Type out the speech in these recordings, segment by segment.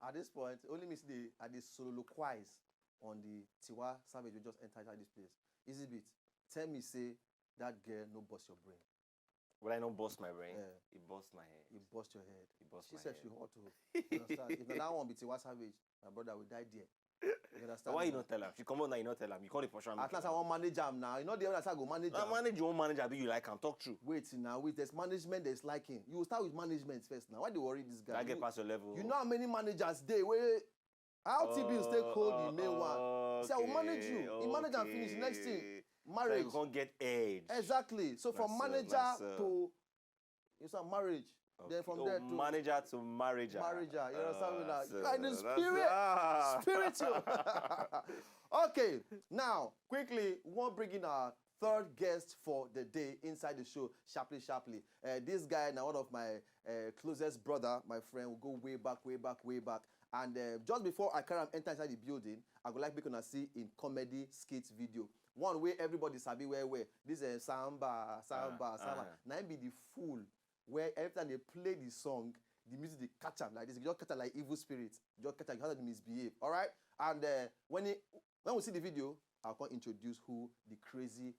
at this point, only miss the soliloquize on the Tiwa Savage we just entered this place. Easy bit. Tell me, say that girl no bust your brain. Will I not bust my brain? Yeah. It bust my head. You bust your head. It bust She my said head. she hot to. You understand? If that one be Tiwa Savage, my brother will die there. You understand? Why you not tell her? She come out now, you not tell her. You call it for sure. At last I want manage him now. You know the other side go manage him. Manage your own manager, do you like him? Talk true. Wait now, wait. There's management, there's liking. You will start with management first now. Why do you worry this guy? I get past your level. You know how many managers they where how TB stay cold, the main one. Say I will manage you. He manage and finish. Next thing, marriage. So you can't get age. Exactly. So from manager to you say marriage. Okay. Then from there to manager to marriager. Marriager. You understand me now? So You are in the spiritual. Okay. Now, quickly, we want to bring in our third guest for the day inside the show, sharply. This guy now one of my closest brother, my friend, will go way back. And just before I carry him enter inside the building, I would like people to see in comedy skits video. One way everybody sabi where this samba. Now be the fool where every time they play the song, the music they catch him like this. You just catch him like evil spirits. You just catch him how to misbehave. All right. And when we see the video, I'll come introduce who the crazy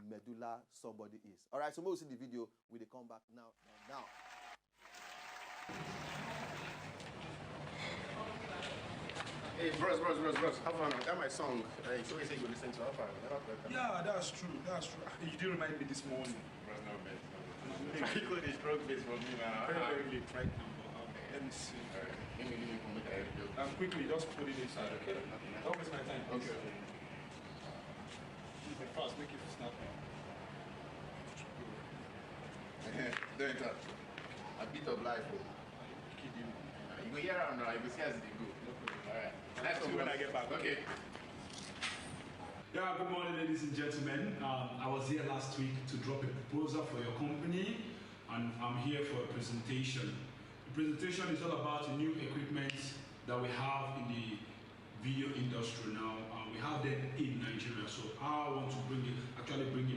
medulla somebody is. All right. So when we see the video, we come back now. Hey, bros, have fun. That's my song. It's always say you listen to. Have fun. Yeah, that's true. You did remind me this morning. Bros, no bet. You could have strong face for me now. Really right now. Let me see. Alright, let me come back and quickly, just put it inside, okay? Don't waste my time. Okay. Keep it fast, make it snap. Don't touch. A bit of life. You go hear around now, you go see as they go. Alright. That's when I get back. Okay. Yeah, good morning, ladies and gentlemen. I was here last week to drop a proposal for your company, and I'm here for a presentation. The presentation is all about the new equipment that we have in the video industry now. We have them in Nigeria, so I want to bring it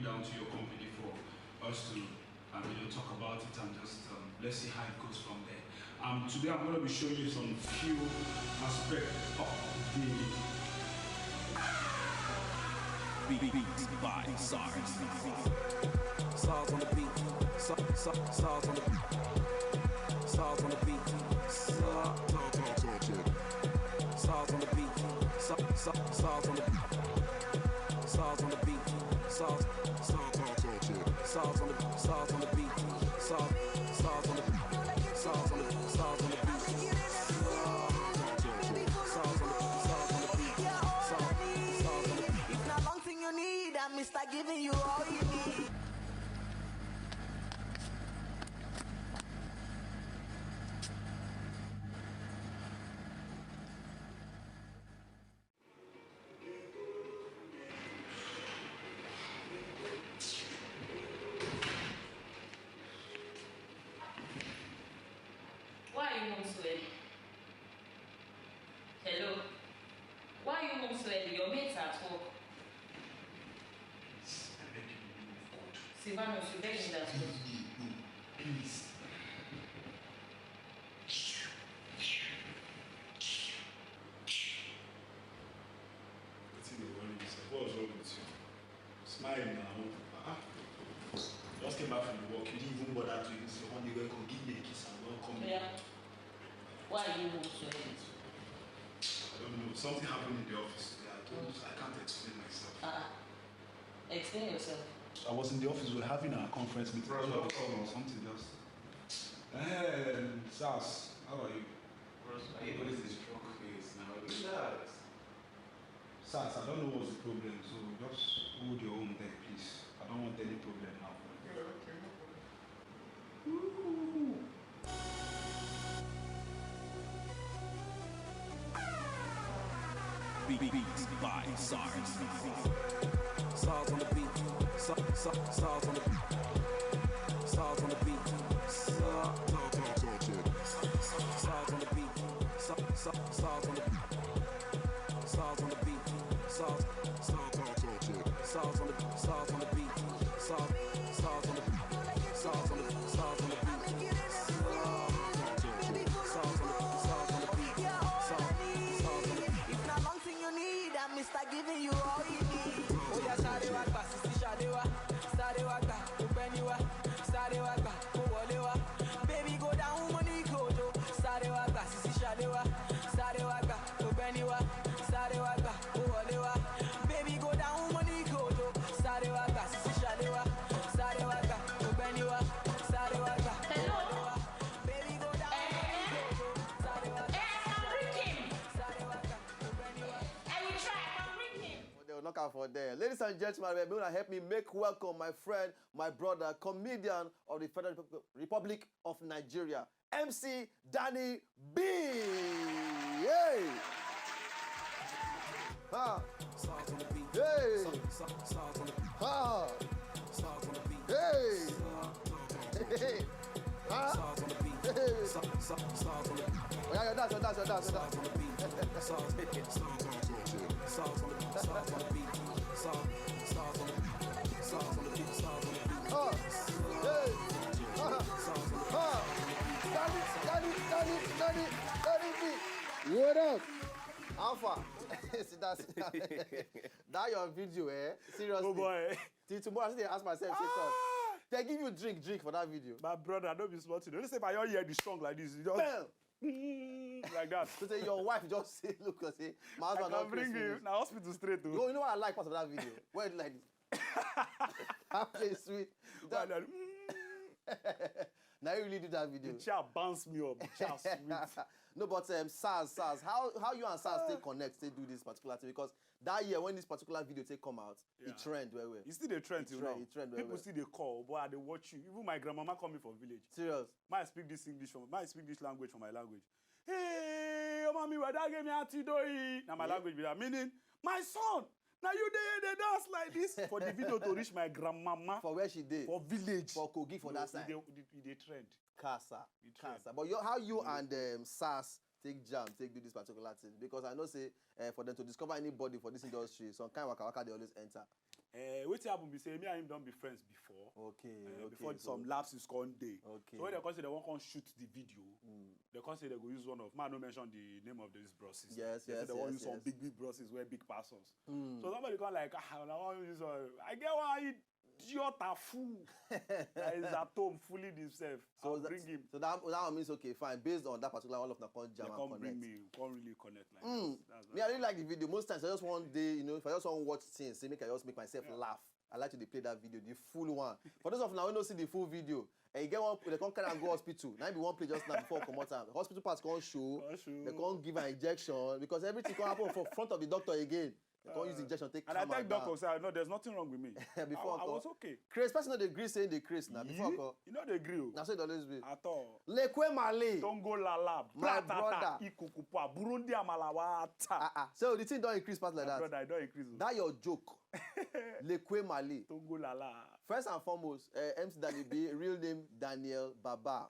down to your company for us to talk about it and just let's see how it goes from there. Today I'm going to be showing you some few aspects of the Beats by SARS. SARS on the beat. SARS on the beat. SARS on the beat. SARS on the beat. SARS on the beat. SARS on the beat. SARS on the beat. SARS on the beat. SARS on the beat. SARS on the beat. Mr. Giving you all you need. Why are you home so early? Hello? Why are you home so early? Your mates are at work. Silvanus, you beg me that way. Please. What was wrong with you? Smile now. Just came back from the work. You didn't even bother to say one day welcome, give me a kiss and welcome. Yeah. Why are you home so early? I don't know. Something happened in the office today. I can't explain myself. Explain yourself. I was in the office, we were having a conference meeting or something else. Hey, Sas, how are you? Why you always a strong face now? Relax. Sas, I don't know what's the problem, so just hold your own there, please. I don't want any problem now. Okay. Ooh. Beats by SARS. SARS on the beat. SARS on the beat. SARS on the beat. SARS on the beat. SARS on the beat. SARS on the beat. SARS on the beat. SARS on the beat. SARS on the beat. SARS on the beat. SARS on the beat. for there. Ladies and gentlemen, we're going to help me make welcome my friend, my brother, comedian of the Federal Republic of Nigeria, MC Danny B. Hey! Ha! Stars on the beat. Hey! Stars on the beat. Ha! Stars on the beat. Hey! Hey! Ha! Stars on the beat. Hey! Stars on the beat. Oh, yeah, your dance. Stars on the beat. Stars on the beat. Stars on the beat. Stars on the beat. Stars on the beat. Stars on the beat. Stars on the beat. Ha! Hey! Ha! Ha! Danny B. What up? Alpha. Sit down. That your video, eh? Seriously. Oh boy. Till tomorrow, I still ask myself, say, come. They give you drink for that video. My brother, don't be smart. Don't say my ear is strong like this. You just Bam! like that. So say your wife just say, look, say, my I husband can don't bring crazy. you now hospital straight to. You know what I like part of that video? Where it like this. I play sweet. That, now you really do that video. The chair bounce me up. The chair sweet. No, but SARS, how you and SARS stay connect, stay do this particular thing? Because that year when this particular video take come out, it trend well. You still the trend till now. It trend well. People still they call, boy, they watch you. Even my grandmama coming from village. Serious. Might speak this English from might speak this language from my language. Hey, oh mommy, why that gave me antidoi? Now my language be that meaning, my son. Now you they dance like this for the video to reach my grandmama For where she did. for village. For Kogi for that side. They trend. Casa. trend. But how you and SARS take jam, take do this particular thing? Because I know say for them to discover anybody for this industry, some kind of waka they always enter. What happen be say me and him don't be friends before. Okay. Before some lapses come day. Okay. So when they come say they won't come shoot the video, they come say they go use one of man no mention the name of these brosses. Yes, they yes, say they want yes, use some yes. big brosses wear big persons. So somebody come like I want use I get one idiot a fool that is at home fooling himself. So bring him. So that one means okay, fine. Based on that particular one of the They jam come and bring connect. me, come really connect like that. That's Me, I really like the video. Most times, I just one day, if I just want to watch things, say make I just make myself laugh. I like to play that video, the full one. For those of now who don't see the full video, and you get one, they can't carry and go hospital. Now be one play just now before come out. The hospital pass can't show. They can't give an injection because everything can happen for front of the doctor again. They can't use injection, take and I camera tell down. doctor say no, there's nothing wrong with me. Before I was okay. Chris, person know the Greece saying the Chris now. Before call. You know the grill. Now say it always be. At all. Lekwe Mali. Tongo lala, My bratata, brother. ikukupwa, Burundi amalawata. So the thing don't increase past like My that. brother, I don't increase. That your joke. Lekwe Mali. Tongo lala. First and foremost, MC Danny B, real name Daniel Baba.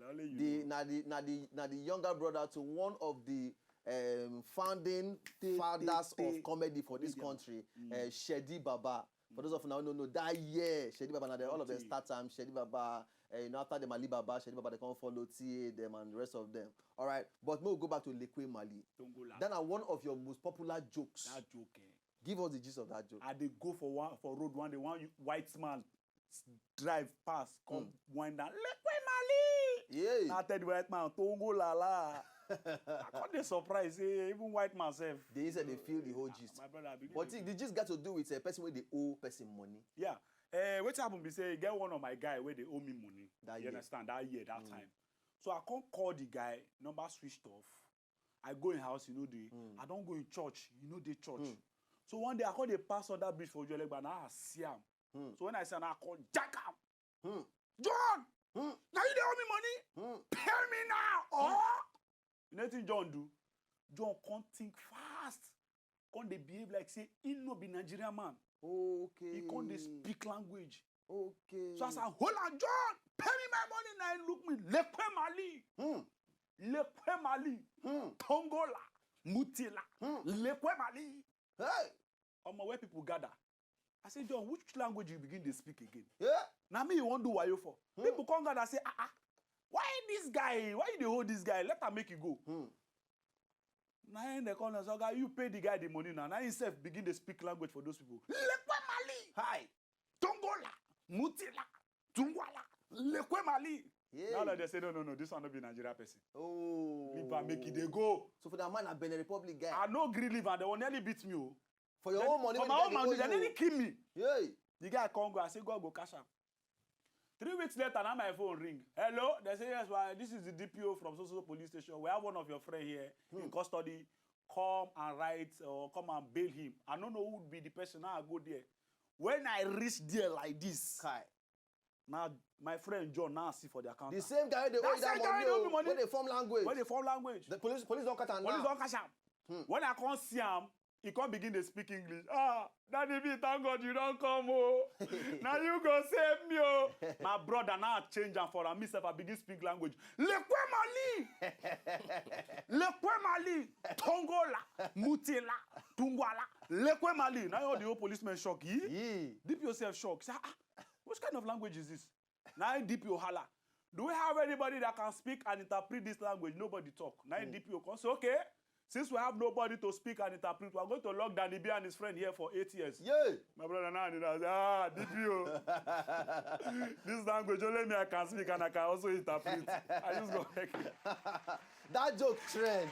Only you The younger brother to one of the founding fathers of comedy for this country, Shedi Baba. For those of you now who know that year, Shedi Baba, now all of them start time, Shedi Baba, after them Ali Baba, Shedi Baba, they come follow TA, them and the rest of them. All right, but we'll go back to Lekwe Mali. Tongo lala. Then one of your most popular jokes. That joke. Give us the gist of that joke. I dey go for road one day, one white man drive past, come wind down. Lekwe Mali. Yeah. I tell the white man, Tongo lala. I can't dey surprise, say even white man self. They said they feel the whole gist. My brother, I believe But you. the gist got to do with a person where they owe person money. Yeah. What happen be say get one of my guy where they owe me money. That you year. understand? That year, that time. So I can't call the guy, number switched off. I go in house, I don't go in church, the church. So one day I call the pass on that bridge for Jolegba, now I see him. So when I say I call Jack him. John! Now you dey owe me money? Pay me now! Oh! You know what John do? John can't think fast. Can't they behave like say he no be Nigerian man. Okay. He can't they speak language. Okay. So I said, hold on, John, pay me my money now and look me. Lekwe Mali. Lekwe Mali. Tongola. Mutila. Lekwe Mali. Hey! Where people gather. I said, John, which language you begin to speak again? Yeah. Now me, you won't do what you for. People come gather and say, why this guy? Why you dey hold this guy? Let her make you go. Now in the corner, so guy, you pay the guy the money now. Now himself begin to speak language for those people. Lekwe Mali. Hi. Tongola. Mutila. Tungwala. Lekwe Mali. Yeah. Now that they say, no, this one not be Nigeria person. Oh. Leave and make it, they go. So for that man, I've been a Republic guy. I no gree leave and they will nearly beat me. Oh. For your own money, For when my the own guy money, dey they owe nearly kill me. you. The guy come go, I say, go cash am. 3 weeks later, now my phone ring. Hello? They say, yes, well, this is the DPO from so police station. We have one of your friends here in custody. come and write or come and bail him. I don't know who would be the person. Now I go there. When I reach there like this, Kai. now my friend John now see for the account. The same guy they owe you that money, when they form language. When they form language. The police don't catch am now. Police don't catch am. When I come see him, he can't begin to speak English. Ah, Daddy B, thank God you don't come, oh. Now you go save me, oh. My brother now change and for myself, I begin speak language. Lekwe Mali! Lekwe Mali! Tongola! Mutela! Tungwala! Lekwe Mali! Now all the old policemen shock. Yeah. DPO self shock. Say, which kind of language is this? Now DPO holla. Do we have anybody that can speak and interpret this language? Nobody talk. Now DPO comes, say, okay. Since we have nobody to speak and interpret, we are going to lock Danny B and his friend here for 8 years. Yeah. My brother now, DPO. This language only me I can speak and I can also interpret. I just go heck it. That joke trend.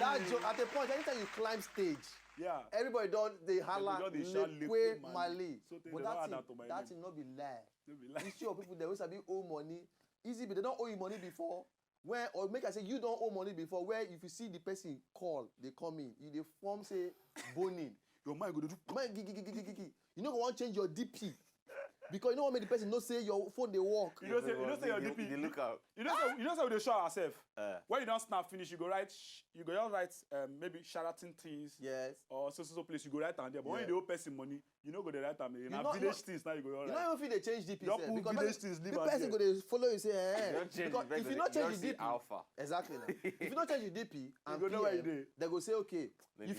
That joke, at a point, anytime you climb stage, yeah. Everybody they holla Lekwe Mali. So but that thing not be lie. You sure people they always have owe money. Easy, but they don't owe you money before. Where or make I say you don't owe money before. Where if you see the person call, they come in. You they form say boning. Your mind go to do. You know want change your DP because you know what make the person not say your phone they work. You don't say your DP. They look out. You know say we dey show ourselves. When you don't snap finish, you go write. You go just write maybe Sheraton things. Yes. Or so place you go write down there. But when you dey owe person money, you know go dey write down. Now village things now you go write. You know even if they change DP. Don't put village things. The person go dey follow you say because if you not change the DP. Alpha. Exactly. If you not change the DP and go know where you PM, dey. they go say okay. Maybe, If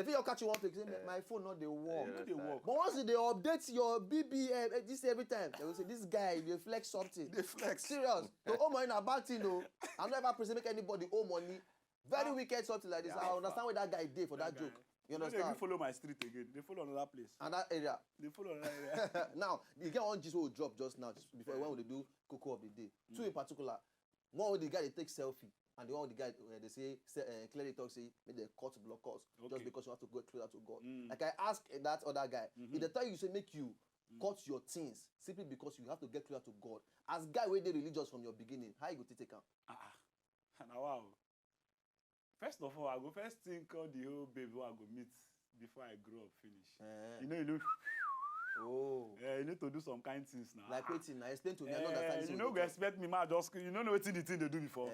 you catch you one place, say my phone not dey work. No dey work. But once they update your BBM this every time, they will say this guy dey flex something. They flex. Serious. To owe money na bad thing though. I'm not ever person make anybody owe money. Very wicked something like this. I understand where that guy did for that joke. You understand? They follow my street again. They follow another place. And that area. They follow another area. Now, you get one gist will drop just now, just before when we do Cocoa of the day. Two in particular. One with the guy they take selfie, and the one with the guy they say clearly talk say make they cut blockers just because you have to go closer to God. Like I asked that other guy, if they tell you say make you cut your things simply because you have to get closer to God. As guy where they religious from your beginning, how you go take am? Now wow. First of all, I go first think of the whole baby I go meet before I grow up finish. You know. Oh. You need to do some kind things now. Like waiting, now explain to me. I don't understand this. You know, go expect me, man. Just you don't know what the thing they do before.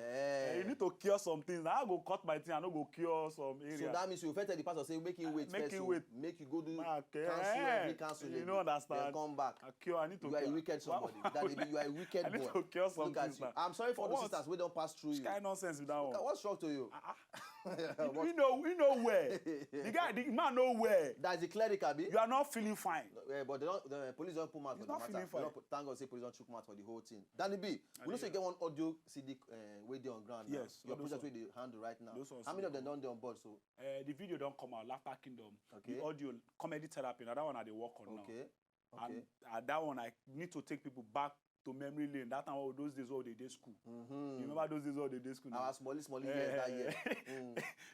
You need to cure some things. Now I go cut my thing. I no go cure some area. So that means you first tell the pastor say make him wait. Make first, him wait. Make you go do Okay. cancel. You don't understand. Then come back. I cure. I need to. You are a wicked somebody. That you are a wicked I need boy. to cure some Look at things you. now. I'm sorry for the what? sisters we don't pass through you. Which kind of nonsense with that one? What's wrong to you? We know where. The man know where. That's the cleric, Abi. You are not feeling fine. But the police don't put mouth for the not matter. feeling fine. Thank God say police don't chook mouth for the whole thing. Danny B, we know say you get one audio CD way there on ground now. Yes, Your those project ones. way they handle right now. Those ones How many of still them done there on board? So The video don't come out. Laughter Kingdom. Okay. The audio comedy therapy. Now that one I dey work on now. okay. And that one I need to take people back to memory lane. That time those days all they day school. You remember those days all they day school? Our small years that year.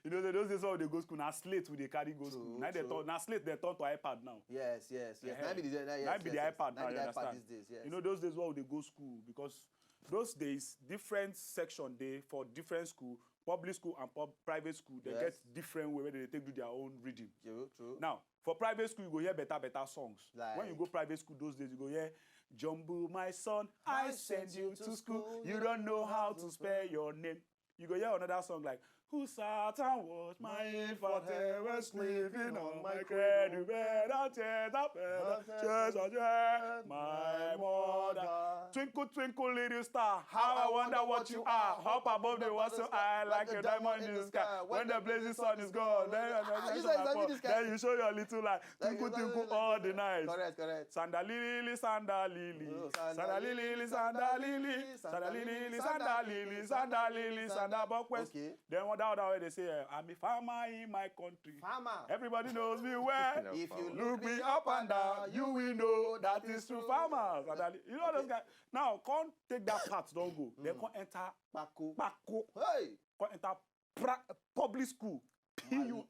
You know those days all they go school. Now slate we they carry go school. Now they turn slate they turn to iPad now. Yes. Now be the iPad now. Now You the iPad understand? these days. Yes. You know those days all they go school because those days different section they for different school. Public school and private school, they get different way where they take do their own reading. True. Now, for private school, you go hear better songs. Like, when you go private school those days, you go hear, Jumbo, my son, I send you to school. You don't know how to spell your name. You go hear another song like, who sat and watched my infant was sleeping on my cradle bed and tears up my mother. Twinkle, twinkle, little star, how I wonder what you are. Up above the world so high like a diamond in the sky. When the blazing sun is gone, then you show your little light. Twinkle, twinkle all the night. Correct. Sanda lily, sanda lily. Sanda lily, sanda lily. Sanda lily, sanda lily. Sanda lily, sanda buckwest. Okay. Then what that way they say, I'm a farmer in my country. Farmer. Everybody knows me well. If you Look me up and down, you will know that is true farmers. You know those guys. Now, can't take that part, don't go. They can't enter Bako. Hey. Can't enter public school. PUBLIC.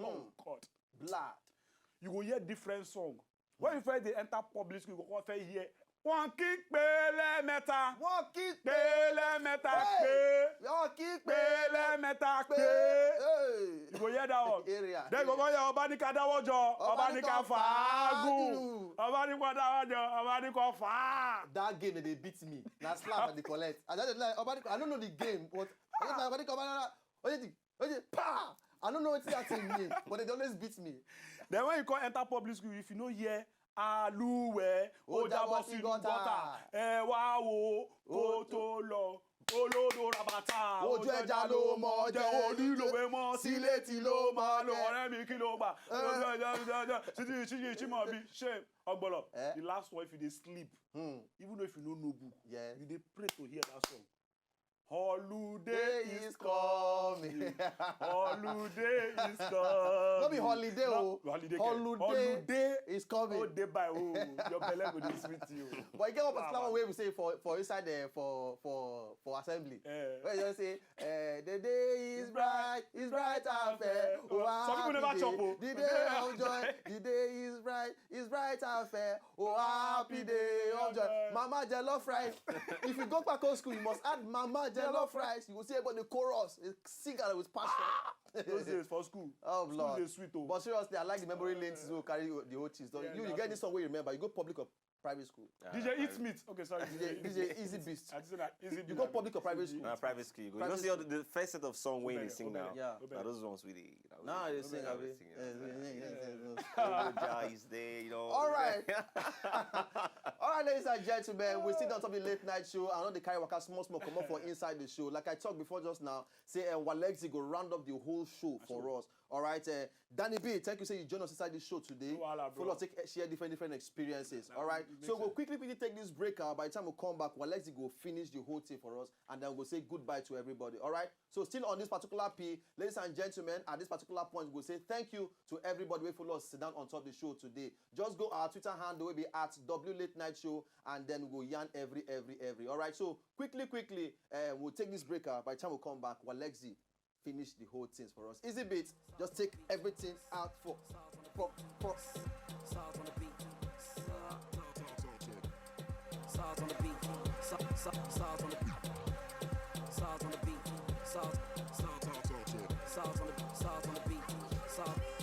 Oh, God. Blood. You go hear different song. When you first they enter public school, you go first hear Wọ́n kí pé lẹ́ẹ̀mẹ́ta. Wọ́n kí Pé lẹ́ẹ̀mẹ́ta Hey! pé. Wọ́n kí Pé lẹ́ẹ̀mẹ́ta pé. Hey! You go hear that one. Area. Then go hear ọba ní ká dáwọ́ jọ, ọba ní ká fàágùn, ọba ní ká dáwọ́ jọ, ọba ní ká fàá. That game they beat me. Na slap and they collect. I just like I don't know the game, but I just like pa. I don't know what that thing mean, but they always beat me. Then when you come enter public school, if you no hear Aluwẹ̀ ó jábọ́ sínú gọ́tà, ẹ wá wo kó tó lọ. Olódò rabata, Ojú ẹja ló mọ jẹ, onílòwé mọ́ sílé tí ló máa lọ. ọ̀rẹ́ mi kí ló gbà, ojú ẹja títí ìchímọ̀ bí ṣé ọgbọ̀lọ̀. The last one, if you dey sleep, even though if you no know book, Yeah. you dey pray to hear that song. Holiday Day is is coming. Holiday is coming. No be holiday o. Holiday. Holiday is coming. Oh, day by oh, your belle go dey sweet you. But you get one particular one wey we say for inside for assembly. Where you just say, the day is bright and fair. Oh, Some people never happy chop, day. oh. The day of joy. The day is bright and fair. Oh, happy day of joy. Mama jollof rice. If you go back to school, you must add Mama jollof rice. You will see about the chorus. They sing out with passion. Those days for school. Oh, School Lord. dey sweet oh. But seriously, I like the memory lanes who carry the whole cheese. Yeah, You that's get this song where you remember. You go public or private school. DJ Eat Meat. Okay, sorry. DJ Easy Beast. I just said that Easy You Beat. go public or private school. Private school. You go. You Private don't see all the first set of song when they sing now. Yeah. Now those ones with the. Now they sing. Now Abi. they sing, Yeah. Jar is there, you know. All right. All right, ladies and gentlemen, we still on top of the late night show. I know the carry waka small come up for inside the show. Like I talked before just now, say Walexi go round up the whole show for us. All right, Danny B, thank you. Say you join us inside the show today. Follow us, share different experiences. All right, so we'll quickly take this break out. By the time we come back, Walexi go finish the whole thing for us, and then we'll say goodbye to everybody. All right. So still on this particular P, ladies and gentlemen, at this particular point, we'll say thank you to everybody who follow us sit down on top of the show today. Just go our Twitter handle will be at W Late Night Show, and then we'll yarn every. All right. So quickly, we'll take this break out. By the time we come back, Walexi finish the whole things for us. Easy beats, just take everything out for. Sauce on the beat. Sauce on the beat. Sauce on the beat. Sauce on the beat. Sauce on the beat. Sauce.